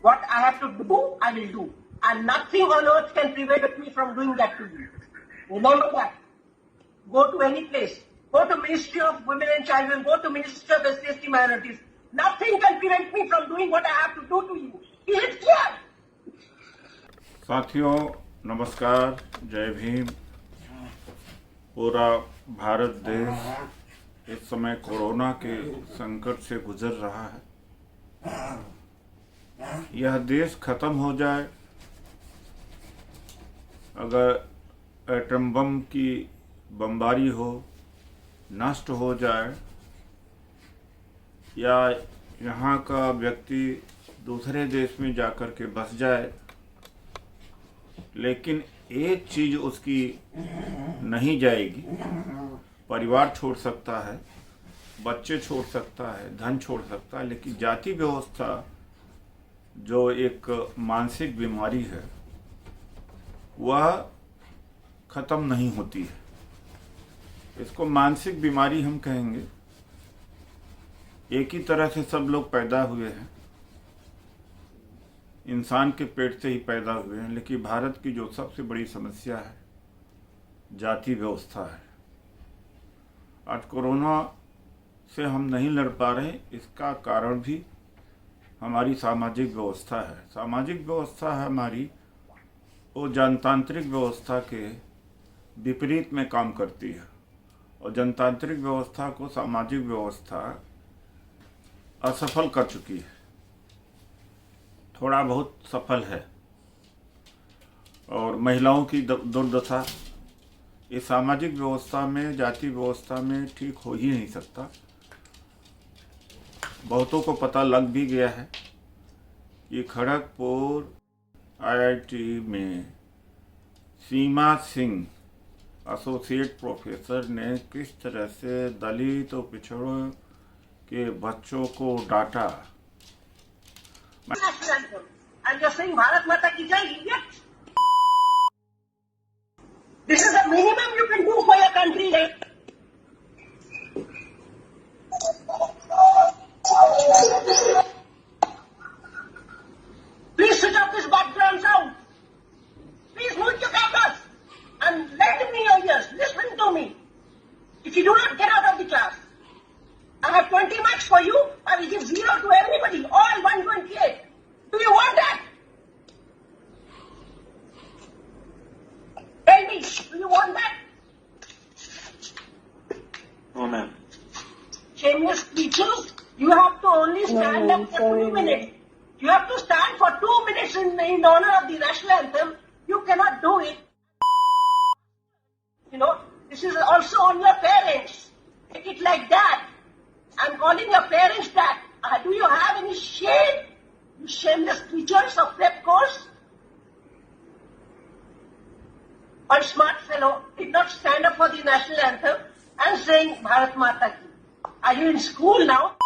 What I have to do, I will do. And nothing on earth can prevent me from doing that to you. Remember that. Go to any place. Go to Ministry of Women and Children. Go to Ministry of SC Minorities. Nothing can prevent me from doing what I have to do to you. Is it clear? साथियों नमस्कार, जय भीम। पूरा भारत देश इस समय corona के संकट से गुजर रहा है। यह देश खत्म हो जाए, अगर एटम बम की बमबारी हो, नष्ट हो जाए, या यहाँ का व्यक्ति दूसरे देश में जाकर के बस जाए, लेकिन एक चीज उसकी नहीं जाएगी। परिवार छोड़ सकता है, बच्चे छोड़ सकता है, धन छोड़ सकता है, लेकिन जाति व्यवस्था जो एक मानसिक बीमारी है वह खत्म नहीं होती है। इसको मानसिक बीमारी हम कहेंगे। एक ही तरह से सब लोग पैदा हुए हैं, इंसान के पेट से ही पैदा हुए हैं, लेकिन भारत की जो सबसे बड़ी समस्या है जाति व्यवस्था है। आज कोरोना से हम नहीं लड़ पा रहे, इसका कारण भी हमारी सामाजिक व्यवस्था है। सामाजिक व्यवस्था है हमारी, वो जनतांत्रिक व्यवस्था के विपरीत में काम करती है, और जनतांत्रिक व्यवस्था को सामाजिक व्यवस्था असफल कर चुकी है। थोड़ा बहुत सफल है, और महिलाओं की दुर्दशा इस सामाजिक व्यवस्था में, जाति व्यवस्था में ठीक हो ही नहीं सकता। बहुतों को पता लग भी गया है कि खड़गपुर आईआईटी में सीमा सिंह एसोसिएट प्रोफेसर ने किस तरह से दलित और पिछड़ों के बच्चों को डांटा। And you're saying Bharat Mata ki jai, idiot? This is the minimum you can do for your country, right? Please switch off this background sound. Please mute your cameras and lend me your ears. Listen to me. If you do not get out of the class, I have 20 marks for you. I will give 0 to everybody, all 128. Do you want that? Tell me, do you want that? No, ma'am. Shameless creatures, you have to only stand up for 2 minutes. You have to stand for 2 minutes in honor of the national anthem. You cannot do it. You know, this is also on your parents. Take it like that. I'm calling your parents that. Do you have any shame? You shameless creatures of prep course? One smart fellow did not stand up for the national anthem and saying Bharat Mata ki. Are you in school now?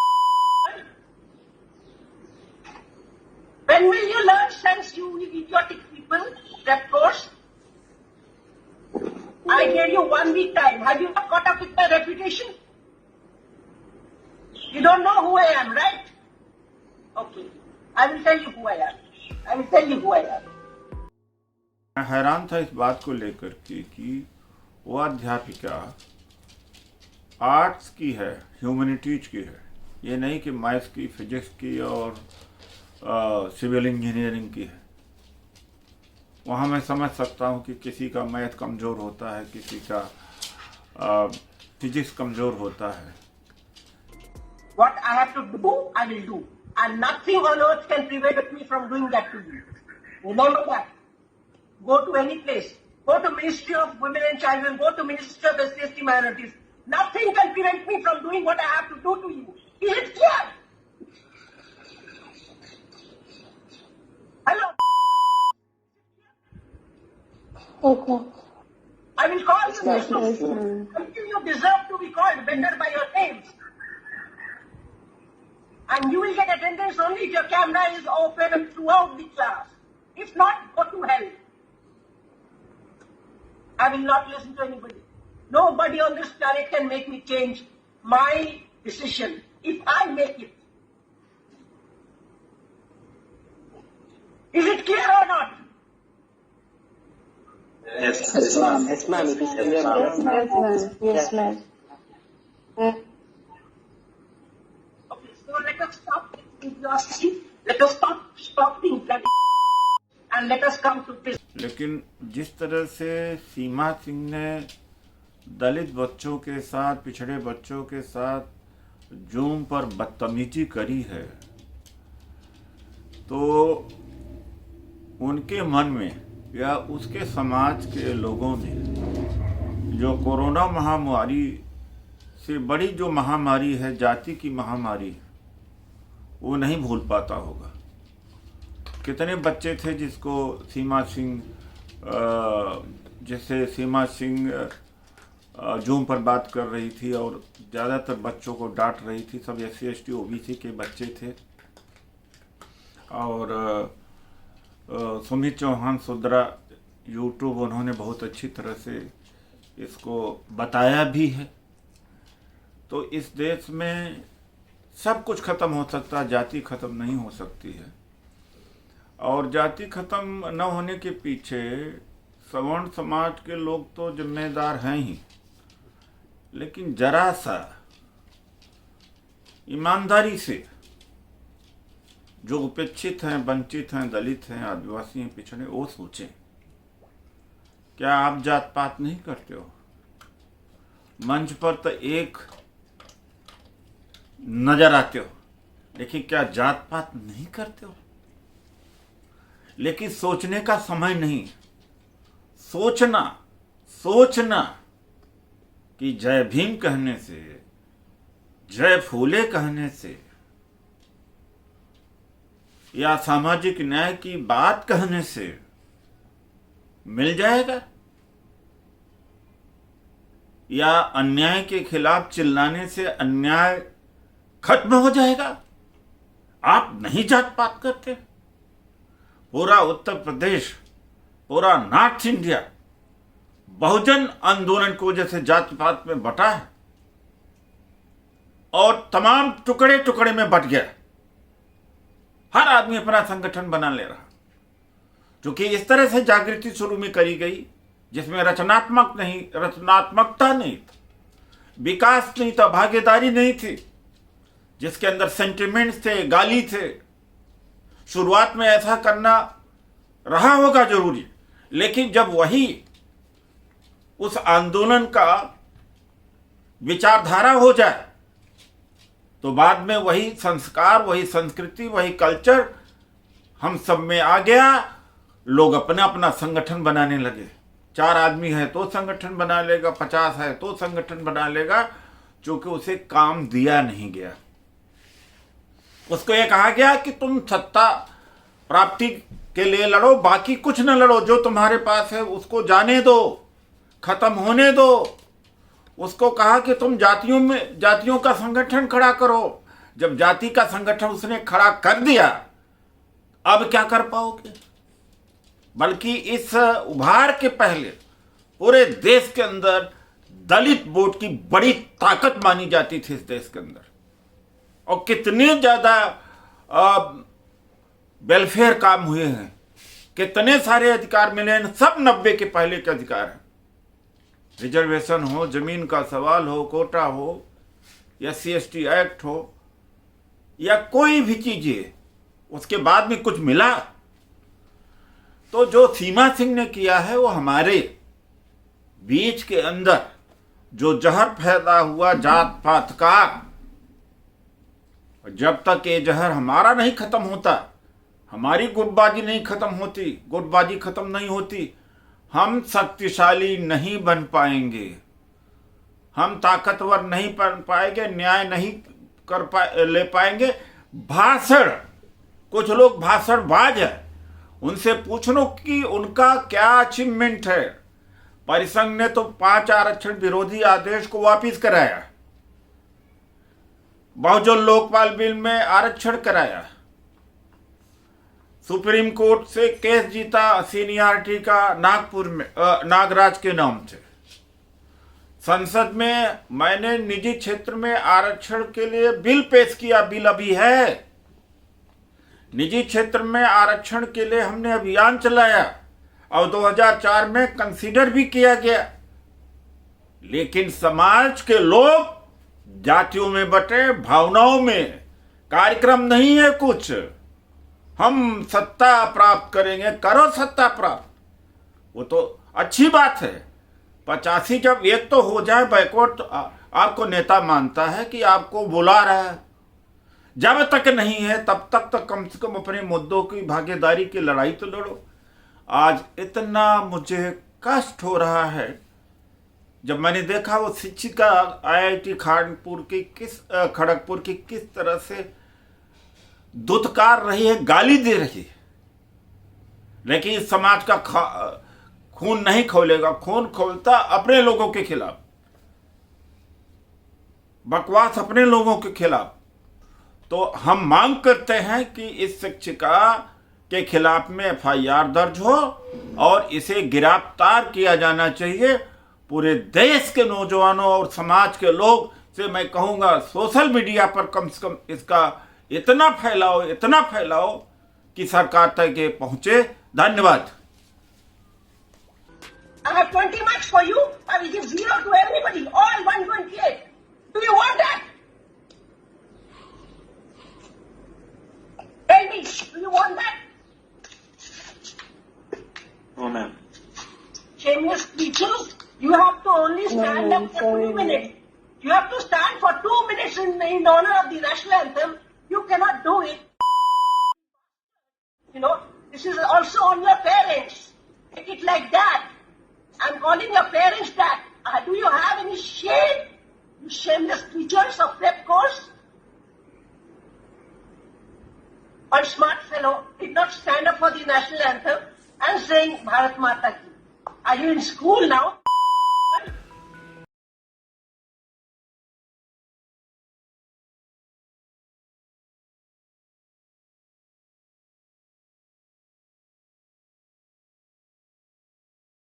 When will you learn sense, you idiotic people? Prep course? I gave you 1 week time. Have you not caught up with my reputation? You don't know who I am, right? Okay. I will tell you who I am. I will tell you who I am. मैं हैरान था इस बात को लेकर के कि वो अध्यापिका आर्ट्स की है, ह्यूमैनिटीज की है। ये नहीं कि मैथ्स की, फिजिक्स की और सिविल इंजीनियरिंग की है। वहाँ मैं समझ सकता हूँ कि किसी का मैथ कमज़ोर होता है, किसी का फिजिक्स कमज़ोर होता है। What I have to do, I will do. And nothing on earth can prevent me from doing that to you. Remember that. Go to any place. Go to Ministry of Women and Children. Go to Ministry of SC Minorities. Nothing can prevent me from doing what I have to do to you. Is it clear? Hello? Okay. I will call you names until you deserve to be called better by your names. And you will get attendance only if your camera is open throughout the class. If not, go to hell. I will not listen to anybody. Nobody on this planet can make me change my decision if I make it. Is it clear or not? Yes, ma'am. Yes, ma'am. It is clear, ma'am. Yes, ma'am. Yes, ma'am. Okay, so let us stop this idiocy. Let us stop being bloody and let us come to business. लेकिन जिस तरह से सीमा सिंह ने दलित बच्चों के साथ, पिछड़े बच्चों के साथ जूम पर बदतमीजी करी है, तो उनके मन में या उसके समाज के लोगों ने जो कोरोना महामारी से बड़ी जो महामारी है, जाति की महामारी, वो नहीं भूल पाता होगा। कितने बच्चे थे जिसको सीमा सिंह, जैसे सीमा सिंह जूम पर बात कर रही थी और ज़्यादातर बच्चों को डांट रही थी, सब SC ST OBC के बच्चे थे। और सुमित चौहान सुद्रा यूट्यूब, उन्होंने बहुत अच्छी तरह से इसको बताया भी है। तो इस देश में सब कुछ ख़त्म हो सकता है, जाति ख़त्म नहीं हो सकती है। और जाति ख़त्म न होने के पीछे सवर्ण समाज के लोग तो जिम्मेदार हैं ही, लेकिन जरा सा ईमानदारी से जो उपेक्षित हैं, वंचित हैं, दलित हैं, आदिवासी हैं, पिछड़े, वो सोचें। क्या आप जात पात नहीं करते हो? मंच पर तो एक नजर आते हो, लेकिन क्या जात पात नहीं करते हो? लेकिन सोचने का समय नहीं। सोचना कि जय भीम कहने से, जय फूले कहने से या सामाजिक न्याय की बात कहने से मिल जाएगा, या अन्याय के खिलाफ चिल्लाने से अन्याय खत्म हो जाएगा। आप नहीं जात पात करते। पूरा उत्तर प्रदेश, पूरा नॉर्थ इंडिया बहुजन आंदोलन को जैसे जात पात में बटा है और तमाम टुकड़े टुकड़े में बट गया। हर आदमी अपना संगठन बना ले रहा, क्योंकि इस तरह से जागृति शुरू में करी गई जिसमें रचनात्मकता नहीं था, विकास नहीं था, भागीदारी नहीं थी, जिसके अंदर सेंटिमेंट्स थे, गाली थे। शुरुआत में ऐसा करना रहा होगा जरूरी, लेकिन जब वही उस आंदोलन का विचारधारा हो जाए तो बाद में वही संस्कार, वही संस्कृति, वही कल्चर हम सब में आ गया। लोग अपना अपना संगठन बनाने लगे। 4 आदमी है तो संगठन बना लेगा, 50 है तो संगठन बना लेगा, क्योंकि उसे काम दिया नहीं गया। उसको ये कहा गया कि तुम सत्ता प्राप्ति के लिए लड़ो, बाकी कुछ न लड़ो, जो तुम्हारे पास है उसको जाने दो, खत्म होने दो। उसको कहा कि तुम जातियों का संगठन खड़ा करो। जब जाति का संगठन उसने खड़ा कर दिया, अब क्या कर पाओगे? बल्कि इस उभार के पहले पूरे देश के अंदर दलित वोट की बड़ी ताकत मानी जाती थी इस देश के अंदर, और कितने ज्यादा वेलफेयर काम हुए हैं, कितने सारे अधिकार मिले हैं। सब 90 के पहले के अधिकार हैं। रिजर्वेशन हो, जमीन का सवाल हो, कोटा हो, या SC ST एक्ट हो, या कोई भी चीजें, उसके बाद में कुछ मिला। तो जो सीमा सिंह ने किया है वो हमारे बीच के अंदर जो जहर फैला हुआ जात पात का, जब तक ये जहर हमारा नहीं खत्म होता, हमारी गुटबाजी नहीं खत्म होती, गुटबाजी खत्म नहीं होती, हम शक्तिशाली नहीं बन पाएंगे, हम ताकतवर नहीं बन पाएंगे, न्याय नहीं ले पाएंगे। भाषण, कुछ लोग भाषणबाज है, उनसे पूछ लो कि उनका क्या अचीवमेंट है। परिसंघ ने तो 5 आरक्षण विरोधी आदेश को वापिस कराया, बहुजन लोकपाल बिल में आरक्षण कराया, सुप्रीम कोर्ट से केस जीता सीनियरिटी का नागपुर में नागराज के नाम से। संसद में मैंने निजी क्षेत्र में आरक्षण के लिए बिल पेश किया, बिल अभी है। निजी क्षेत्र में आरक्षण के लिए हमने अभियान चलाया और 2004 में कंसीडर भी किया गया, लेकिन समाज के लोग जातियों में बटे, भावनाओं में, कार्यक्रम नहीं है कुछ। हम सत्ता प्राप्त करेंगे, करो सत्ता प्राप्त, वो तो अच्छी बात है। 85 जब एक तो हो जाए बैकवर्ड, तो आपको नेता मानता है कि आपको बुला रहा है। जब तक नहीं है तब तक तो कम से कम अपने मुद्दों की भागीदारी की लड़ाई तो लड़ो। आज इतना मुझे कष्ट हो रहा है जब मैंने देखा वो शिक्षिका IIT खड़गपुर की किस तरह से दुत्कार रही है, गाली दे रही है। लेकिन इस समाज का खून नहीं खोलेगा, खून खोलता अपने लोगों के खिलाफ, बकवास अपने लोगों के खिलाफ। तो हम मांग करते हैं कि इस शिक्षिका के खिलाफ में FIR दर्ज हो और इसे गिरफ्तार किया जाना चाहिए। पूरे देश के नौजवानों और समाज के लोग से मैं कहूंगा, सोशल मीडिया पर कम से कम इसका इतना फैलाओ कि सरकार तक ये पहुंचे। धन्यवाद। I have 20 marks for you. I will give 0 to everybody. All 128. Do you want that? Tell me, do you want that? No, ma'am. Shameless creatures, you have to only stand No, up for sorry, 2 minutes. You have to stand for 2 minutes in honor of the national anthem. You cannot do it. You know, this is also on your parents. Take it like that. I'm calling your parents that. Do you have any shame? You shameless creatures of prep course? One smart fellow did not stand up for the national anthem and saying Bharat Mata Ki. Are you in school now?